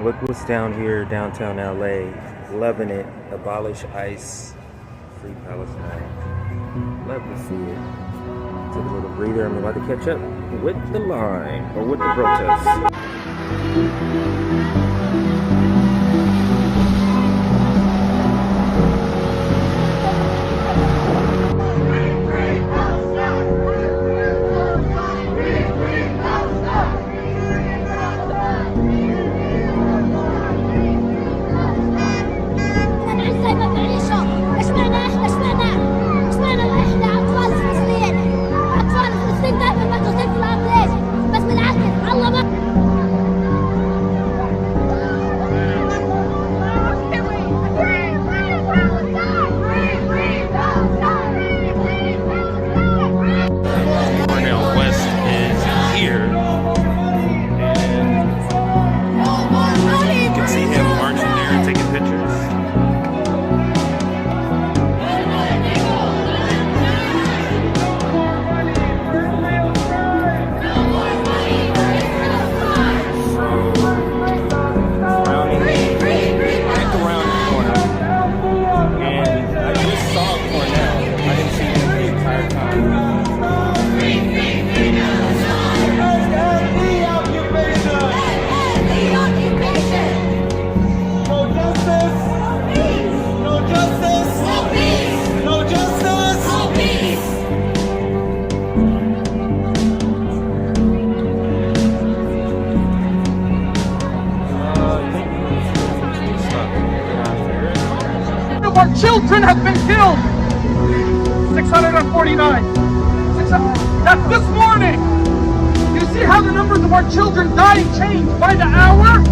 Look what's down here, downtown LA. Loving it. Abolish ICE. Free Palestine. Love to see it. Took a little breather. I'm about to catch up with the line, or with the protest. Our children have been killed. 649. That's this morning. You see how the numbers of our children dying change by the hour?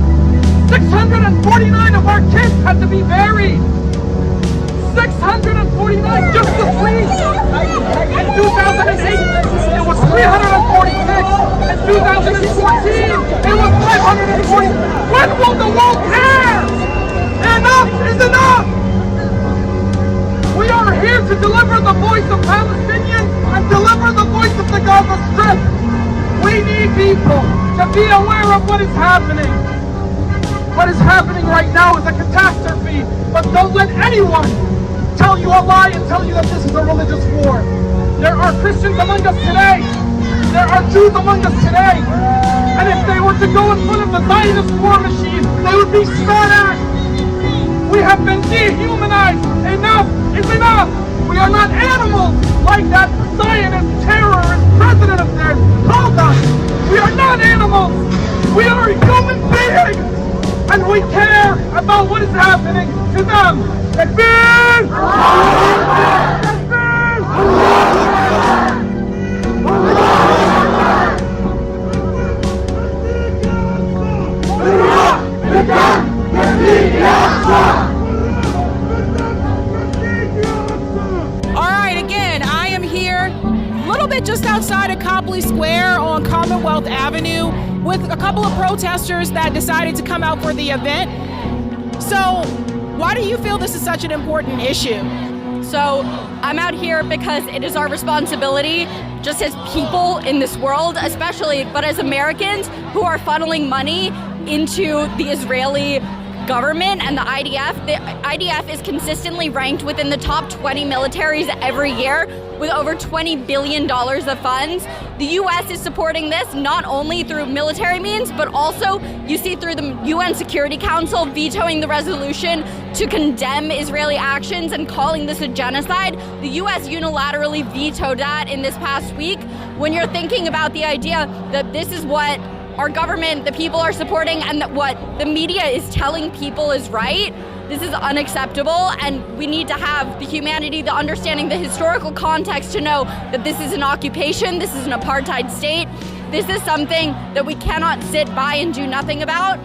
649 of our kids had to be buried. 649 just this week. In 2008, it was 346. In 2014, it was 540. When will the world care? Enough is enough. We are here to deliver the voice of Palestinians and deliver the voice of the Gaza Strip. We need people to be aware of what is happening. What is happening right now is a catastrophe, but don't let anyone tell you a lie and tell you that this is a religious war. There are Christians among us today. There are Jews among us today. And if they were to go in front of the Zionist war machine, they would be spat at. We have been dehumanized. Enough is enough. We are not animals like that Zionist terrorist president of theirs told us. We are not animals. We are human beings. And we care about what is happening to them. Takbir! Just outside of Copley Square on Commonwealth Avenue with a couple of protesters that decided to come out for the event. So why do you feel this is such an important issue? So I'm out here because it is our responsibility, just as people in this world, especially, but as Americans who are funneling money into the Israeli government and the IDF. The IDF is consistently ranked within the top 20 militaries every year with over $20 billion of funds. The US is supporting this not only through military means, but also you see through the UN Security Council vetoing the resolution to condemn Israeli actions and calling this a genocide. The US unilaterally vetoed that in this past week. When you're thinking about the idea that this is what our government, the people are supporting, and that what the media is telling people is right, this is unacceptable, and we need to have the humanity, the understanding, the historical context to know that this is an occupation, this is an apartheid state, this is something that we cannot sit by and do nothing about.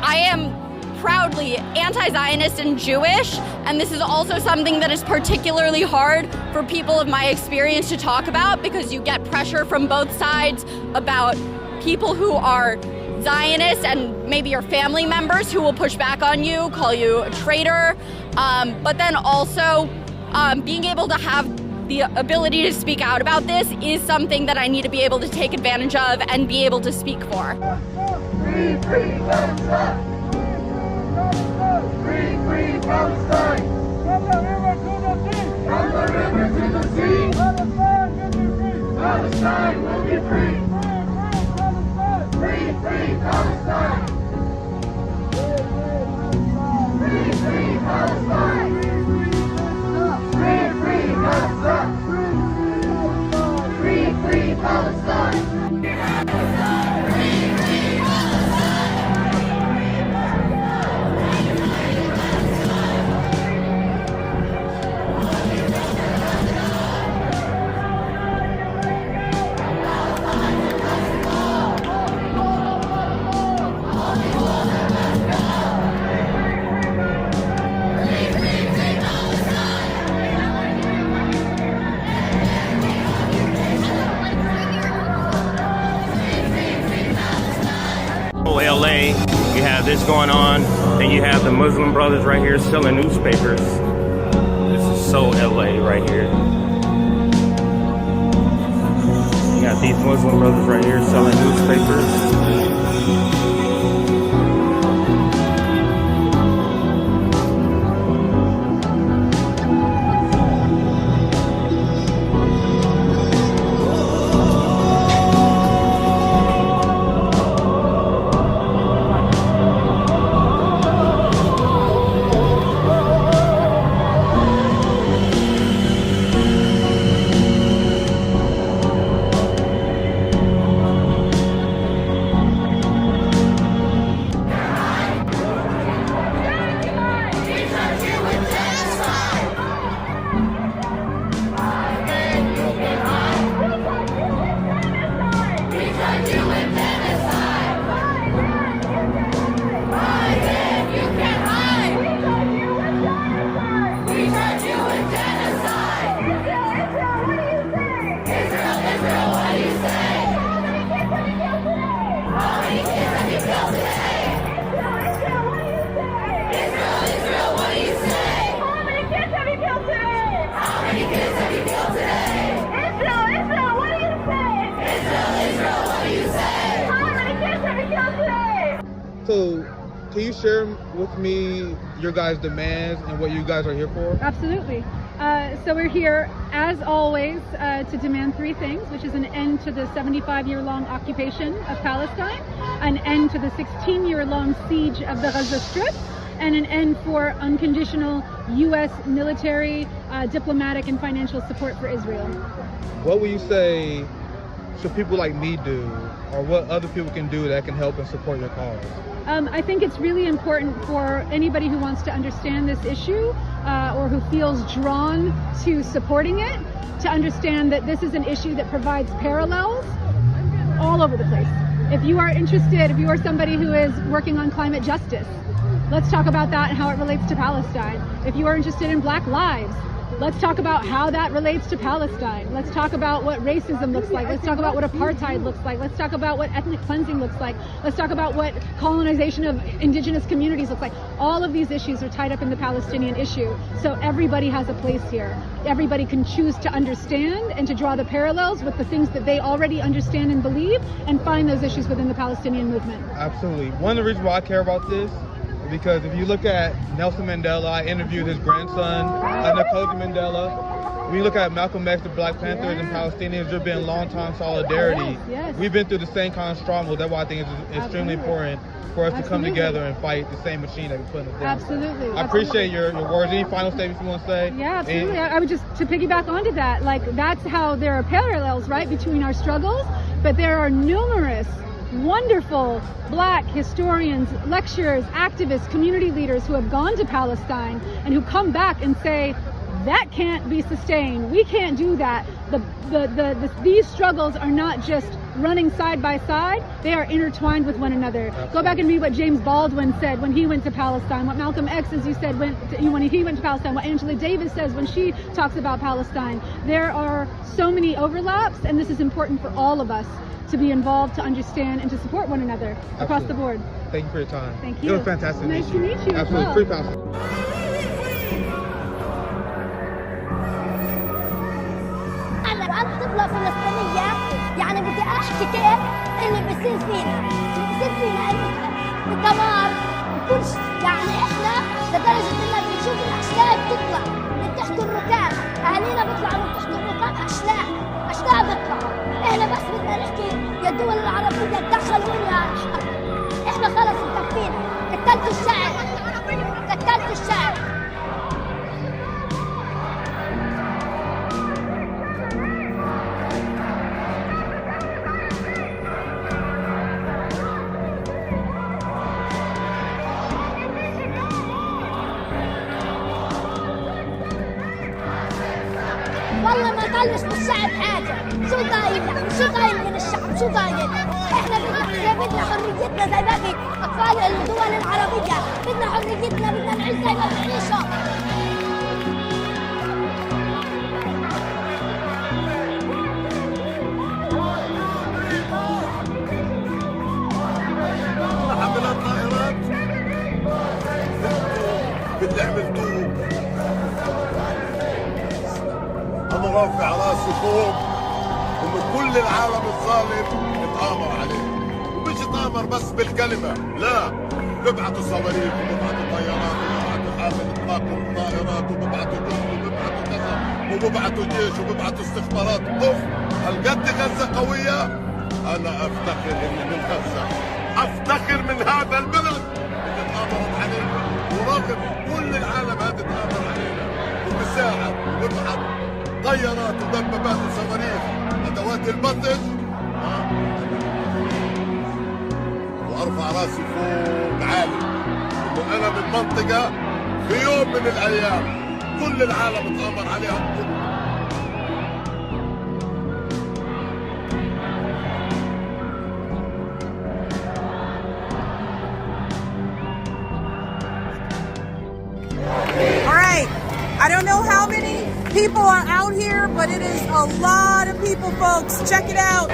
I am proudly anti-Zionist and Jewish, and this is also something that is particularly hard for people of my experience to talk about because you get pressure from both sides about people who are Zionists and maybe your family members who will push back on you, call you a traitor, but then also being able to have the ability to speak out about this is something that I need to be able to take advantage of and be able to speak for. free Palestine! Free, free Palestine! From the river to the sea! Palestine will be free! Free, free Palestine! Free, free Palestine! Free, free Palestine! Free, free Palestine! LA, you have this going on, and you have the Muslim brothers right here selling newspapers. This is so LA right here. You got these Muslim brothers right here selling newspapers. So, can you share with me your guys' demands and what you guys are here for? Absolutely. So we're here, as always, to demand three things, which is an end to the 75-year-long occupation of Palestine, an end to the 16-year-long siege of the Gaza Strip, and an end for unconditional U.S. military, diplomatic, and financial support for Israel. What would you say should people like me do, or what other people can do that can help and support your cause? I think it's really important for anybody who wants to understand this issue or who feels drawn to supporting it to understand that this is an issue that provides parallels all over the place. If you are interested, if you are somebody who is working on climate justice, let's talk about that and how it relates to Palestine. If you are interested in Black lives, let's talk about how that relates to Palestine. Let's talk about what racism looks like. Let's talk about what apartheid looks like. Let's talk about what ethnic cleansing looks like. Let's talk about what colonization of indigenous communities looks like. All of these issues are tied up in the Palestinian issue. So everybody has a place here. Everybody can choose to understand and to draw the parallels with the things that they already understand and believe and find those issues within the Palestinian movement. Absolutely. One of the reasons why I care about this because if you look at Nelson Mandela, I interviewed his grandson, Nicole Mandela. When you look at Malcolm X, the Black Panthers, and Palestinians, there's been long-time solidarity. Yes. We've been through the same kind of struggle. That's why I think it's extremely important for us to come together and fight the same machine that we put in the down. Absolutely. I appreciate your words. Any final statements you want to say? Yeah, absolutely. I would just, to piggyback onto that, like that's how there are parallels, right, between our struggles, but there are numerous wonderful Black historians, lecturers, activists, community leaders who have gone to Palestine and who come back and say, that can't be sustained. We can't do that. These struggles are not just running side by side. They are intertwined with one another. Absolutely. Go back and read what James Baldwin said when he went to Palestine, what Malcolm X, as you said, when he went to Palestine, what Angela Davis says when she talks about Palestine. There are so many overlaps, and this is important for all of us to be involved, to understand, and to support one another across the board. Thank you for your time. Thank you. It was fantastic. Nice to meet you. Absolutely. Well. Free Palestine. أنا طفلة فلسطينية يعني بدي أحكي كيف اللي بيصير فينا بدمار بكل يعني احنا لدرجه ان بنشوف الاشلاء بتطلع من تحت الركاب، اهالينا بيطلعوا من تحت الركاب اشلاء بيطلعوا. احنا بس بدنا نحكي يا الدول العربيه تدخلوا لنا، احنا خلص مكفينا، قتلتوا الشعب قتلتوا الشعب. والله ما طلش بالشعب حاجة، شو ضايل من الشعب، شو ضايل؟ احنا بدنا حريتنا زي باقي اطفال الدول العربية، بدنا حريتنا، بدنا نعيش زي ما بنعيشوا. حملات طائرات باللي عملتوه، أنا رافع راسي فوق إنه كل العالم الظالم اتآمر عليه، ومش اتآمر بس بالكلمة، لا، ببعتوا صواريخ وببعتوا طيارات وببعتوا حامل طاقم طائرات وببعتوا جند وببعتوا كذا وببعتوا جيش وببعتوا استخبارات. اوف، هالقد غزة قوية؟ أنا أفتخر إني من غزة، أفتخر من هذا البلد اللي تآمرت علينا، ورغم كل العالم هذا تآمر علينا وبساعد وببعت طيارات ودبابات وصواريخ ادوات البطش، وارفع راسي فوق عالي انه انا من منطقه في يوم من الايام كل العالم اتامر عليها. All right, I don't know how many people are out here, but it is a lot of people, folks. Check it out.